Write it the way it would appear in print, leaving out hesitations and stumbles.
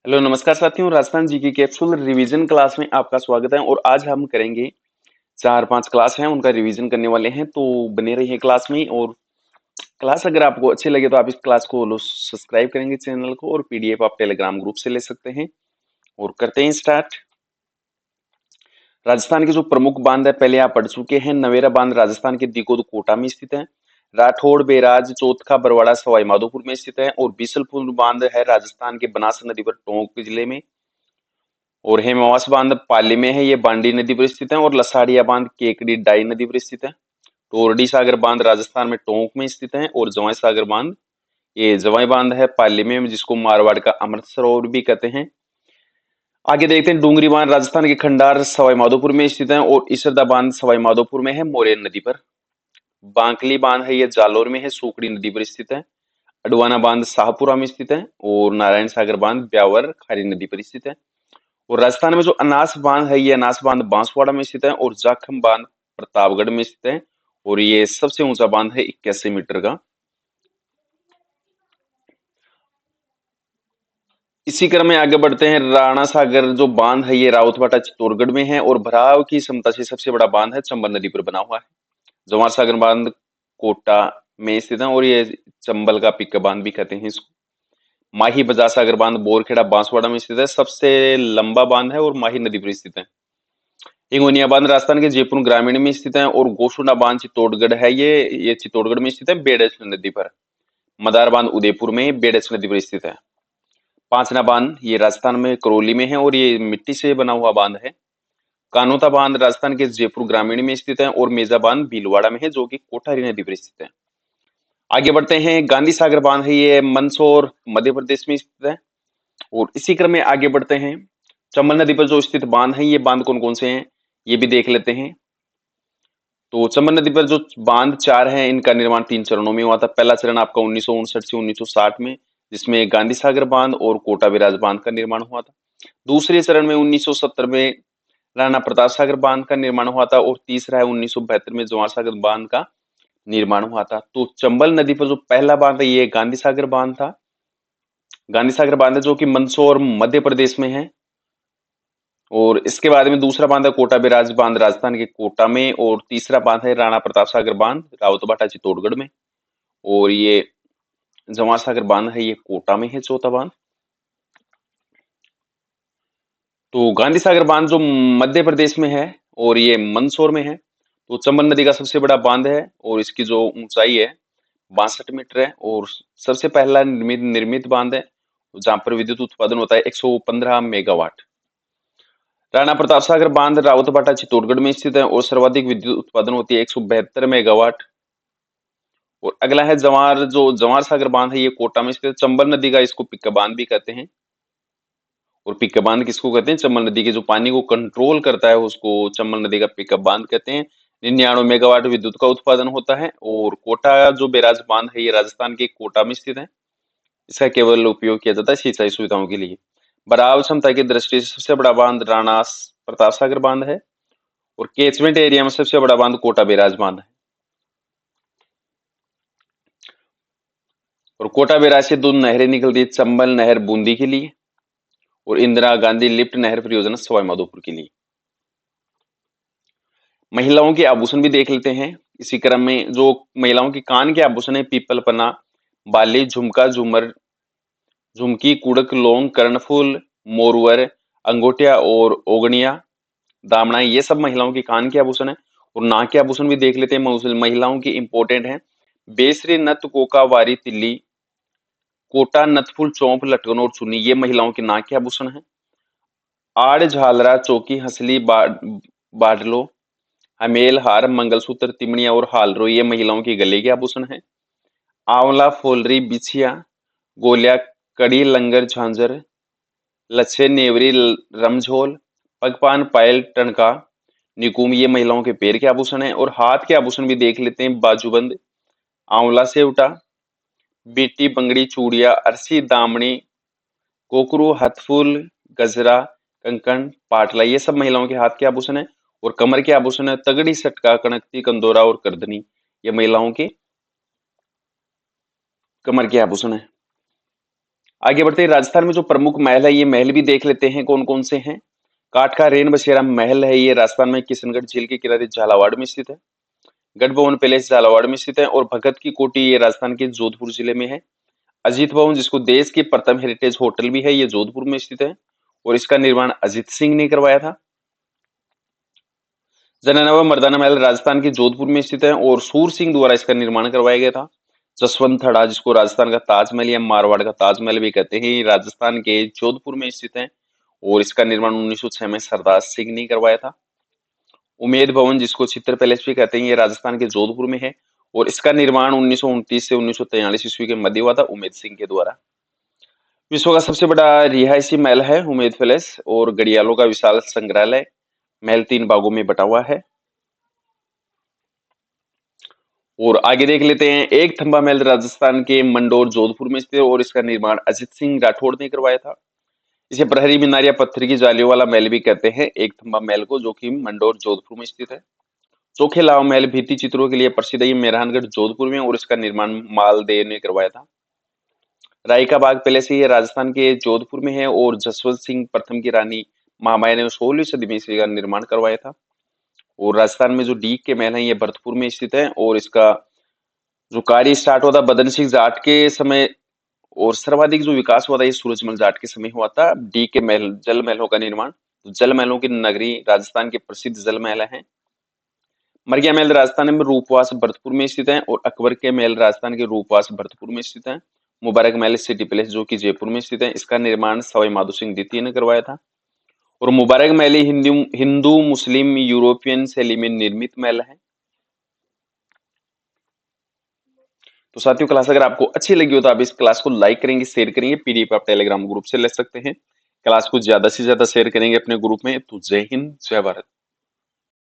Hello नमस्कार साथियों, Rajasthan GK capsule revision class में आपका स्वागत है। और आज हम करेंगे 4-5 क्लास हैं उनका रिवीजन करने वाले हैं, तो बने रहिए क्लास में। और क्लास अगर आपको अच्छी लगे तो आप इस क्लास को सब्सक्राइब करेंगे चैनल को, और पीडीएफ आप टेलीग्राम ग्रुप से ले सकते हैं। और करते हैं स्टार्ट। राजस्थान के जो प्रमुख बांध है पहले आप पढ़ चुके हैं। नवेरा बांध राजस्थान के दीकोद कोटा में स्थित है। राठौड़ बैराज चौथखा बरवाड़ा सवाई माधोपुर में स्थित है। और बीसलपुर बांध है राजस्थान के बनास नदी पर टोंक जिले में। और हेमवास बांध पाली में है, ये बांडी नदी पर स्थित है। और लसाड़िया बांध केकड़ी डाई नदी पर स्थित है। टोरडी सागर बांध राजस्थान में टोंक में स्थित है। और जवाई सागर बांध, ये जवाई बांध है पाली में, जिसको मारवाड़ का अमृत सरोवर भी कहते हैं। आगे देखते हैं डूंगरी बांध राजस्थान के खंडार सवाई माधोपुर में स्थित है। और इसरदा बांध सवाई माधोपुर में है, मोरेन नदी पर। बांकली बांध है, ये जालोर में है, सूखड़ी नदी पर स्थित है। अडवाना बांध शाहपुरा में स्थित है। और नारायण सागर बांध ब्यावर खारी नदी पर स्थित है। और राजस्थान में जो अनास बांध है, ये अनास बांध बांसवाड़ा में स्थित है। और जाखम बांध प्रतापगढ़ में स्थित है। और ये सबसे ऊंचा बांध है 81 मीटर का। इसी क्रम में आगे बढ़ते हैं। राणा सागर जो बांध है, ये रावतबाटा चित्तौड़गढ़ में है। और भराव की क्षमता से सबसे बड़ा बांध है, चंबल नदी पर बना हुआ है। जवाहर सागर बांध कोटा में स्थित है। और ये चंबल का पिक बांध भी कहते हैं इसको। माही बजाज सागर बांध बोरखेड़ा बांसवाड़ा में स्थित है, सबसे लंबा बांध है। और माही नदी पर स्थित है। हिंगोनिया बांध राजस्थान के जयपुर ग्रामीण में स्थित है। और गोसुंडा बांध चित्तौड़गढ़ है, ये चित्तौड़गढ़ में स्थित है, बेडच नदी पर। मदार बांध उदयपुर में बेडच नदी पर स्थित है। पांचना बांध ये राजस्थान में करौली में है। और ये मिट्टी से बना हुआ बांध है। कानोता बांध राजस्थान के जयपुर ग्रामीण में स्थित है। और मेजा बांध भीलवाड़ा में है, जो कि कोठारी नदी पर स्थित है। आगे बढ़ते हैं। गांधी सागर बांध है, ये मंदसौर मध्य प्रदेश में स्थित है। और इसी क्रम में आगे बढ़ते हैं। चंबल नदी पर जो स्थित बांध है, ये बांध कौन कौन से हैं, ये भी देख लेते हैं। तो चंबल नदी पर जो बांध चार हैं, इनका निर्माण 3 चरणों में हुआ था। पहला चरण आपका 1959 से 1960 में, जिसमें गांधी सागर बांध और कोटा बैराज बांध का निर्माण हुआ था। दूसरे चरण में 1970 में राणा प्रताप सागर बांध का निर्माण हुआ था। और तीसरा है 1972 में जवाहर सागर बांध का निर्माण हुआ था। तो चंबल नदी पर जो पहला बांध है, ये गांधी सागर बांध था। गांधी सागर बांध है, जो कि मंदसौर मध्य प्रदेश में है। और इसके बाद में दूसरा बांध है कोटा बैराज बांध राजस्थान के कोटा में। और तीसरा बांध है राणा प्रताप सागर बांध रावतबाटा चित्तौड़गढ़ में। और ये जवाहर सागर बांध है, ये कोटा में है, चौथा बांध। तो गांधी सागर बांध जो मध्य प्रदेश में है, और ये मंदसौर में है। तो चंबल नदी का सबसे बड़ा बांध है। और इसकी जो ऊंचाई है 62 मीटर है। और सबसे पहला निर्मित बांध है, जहां पर विद्युत उत्पादन होता है 115 मेगावाट। राणा प्रताप सागर बांध रावतबाटा चित्तौड़गढ़ में स्थित है। और सर्वाधिक विद्युत उत्पादन होती है 172 मेगावाट। और अगला है जवाहर सागर बांध है, ये कोटा में स्थित है। चंबल नदी का इसको पिक्का बांध भी कहते हैं। और पिक्का बांध किसको कहते हैं, चंबल नदी के जो पानी को कंट्रोल करता है उसको चंबल नदी का पिकअप बांध कहते हैं। 99 मेगावाट विद्युत का उत्पादन होता है। और कोटा जो बैराज बांध है, ये राजस्थान के कोटा में स्थित है। इसका केवल उपयोग किया जाता है सिंचाई सुविधाओं के लिए। बराव क्षमता की दृष्टि से सबसे बड़ा बांध राणा प्रताप सागर बांध है। और कैचमेंट एरिया में सबसे बड़ा बांध कोटा बैराज बांध है। और कोटा बैराज से दो नहरें निकलती है, चंबल नहर बूंदी के लिए, और इंदिरा गांधी लिफ्ट नहर परियोजना सवाई माधोपुर के लिए। महिलाओं के आभूषण भी देख लेते हैं इसी क्रम में। जो महिलाओं के कान के आभूषण है, पीपल पन्ना, बाली, झुमका, झूमर, झुमकी, कुड़क, लौंग, कर्णफूल, मोरवर, अंगोटिया और ओगनिया, दामना, ये सब महिलाओं के कान के आभूषण है। और नाक के आभूषण भी देख लेते हैं, महिलाओं की इंपॉर्टेंट है। बेसरी, नथ, कोका, वारी, तिल्ली, कोटा, नथफुल, चौंप, लटकन और चुन्नी, ये महिलाओं के नाक के आभूषण है। आड़, झालरा, चौकी, हंसली, बाडलो, हमेल, हार, मंगलसूत्र, तिमड़िया और हालरो, ये महिलाओं के गले के आभूषण है। आंवला, फोलरी, बिछिया, गोलिया, कड़ी, लंगर, झांझर, लच्छे, नेवरी, रमझोल, पगपान, पायल, टणका, निकुम, ये महिलाओं के पैर के आभूषण है। और हाथ के आभूषण भी देख लेते हैं। बाजूबंद, आंवला सेवटा, बीटी, बंगड़ी, चूड़िया, अरसी, दामनी, कोकरू, हथफूल, गजरा, कंकण, पाटला, ये सब महिलाओं के हाथ के आभूषण है। और कमर के आभूषण है तगड़ी, सटका, कनकती, कंदोरा और करधनी, ये महिलाओं के कमर के आभूषण है। आगे बढ़ते हैं, राजस्थान में जो प्रमुख महल है ये महल भी देख लेते हैं कौन कौन से हैं। काठ का रेन बसेरा महल है, ये राजस्थान में किशनगढ़ झील के किनारे झालावाड़ में स्थित है। गढ़ भवन पैलेस झालावाड़ में स्थित है। और भगत की कोठी ये राजस्थान के जोधपुर जिले में है। अजीत भवन जिसको देश की प्रथम हेरिटेज होटल भी है, ये जोधपुर में स्थित है और इसका निर्माण अजीत सिंह ने करवाया था। जननावा मर्दाना महल राजस्थान के जोधपुर में स्थित है और सूर सिंह द्वारा इसका निर्माण करवाया गया था। जसवंत थड़ा जिसको राजस्थान का ताजमहल या मारवाड़ का ताजमहल भी कहते हैं, ये राजस्थान के जोधपुर में स्थित है और इसका निर्माण 1906 में सरदार सिंह ने करवाया था। उमेद भवन जिसको चित्र पैलेस भी कहते हैं, ये राजस्थान के जोधपुर में है और इसका निर्माण 1929 से 1943 ईस्वी के मध्य हुआ था उमेद सिंह के द्वारा। विश्व का सबसे बड़ा रिहायशी महल है उमेद पैलेस और घड़ियालों का विशाल संग्रहालय। महल 3 भागों में बटा हुआ है। और आगे देख लेते हैं, एक थंबा महल राजस्थान के मंडोर जोधपुर में स्थित है और इसका निर्माण अजित सिंह राठौड़ ने करवाया था। इसे प्रहरी मीनार या पत्थर की जालियों वाला महल भी कहते हैं, एक थंबा महल को, जो कि मंडोर जोधपुर में स्थित है। चोखे लाव महल भित्ति चित्रों के लिए प्रसिद्ध है, ये मेहरानगढ़ जोधपुर में और इसका निर्माण मालदेव ने करवाया था। राय का बाग पैलेस है, ये राजस्थान के जोधपुर में है और जसवंत सिंह प्रथम की रानी महामाया ने 16वीं सदी में इसका निर्माण करवाया था। और राजस्थान में जो डीग के महल है ये भरतपुर में स्थित है और इसका जो कार्य स्टार्ट हुआ था बदन सिंह जाट के समय और सर्वाधिक जो विकास हुआ था ये सूरजमल जाट के समय हुआ था। डी के महल, जल महलों का निर्माण, तो जल महलों की नगरी राजस्थान के प्रसिद्ध जल महल हैं। मरगिया महल राजस्थान में रूपवास भरतपुर में स्थित है और अकबर के महल राजस्थान के रूपवास भरतपुर में स्थित है। मुबारक महल सिटी पैलेस जो कि जयपुर में स्थित है, इसका निर्माण सवाई माधो सिंह द्वितीय ने करवाया था। और मुबारक महल हिंदू मुस्लिम यूरोपियन शैली में निर्मित महल है। तो साथियों, क्लास अगर आपको अच्छी लगी हो तो आप इस क्लास को लाइक करेंगे, शेयर करेंगे, पीडीएफ आप टेलीग्राम ग्रुप से ले सकते हैं। क्लास को ज्यादा से ज्यादा शेयर करेंगे अपने ग्रुप में। तो जय हिंद, जय भारत।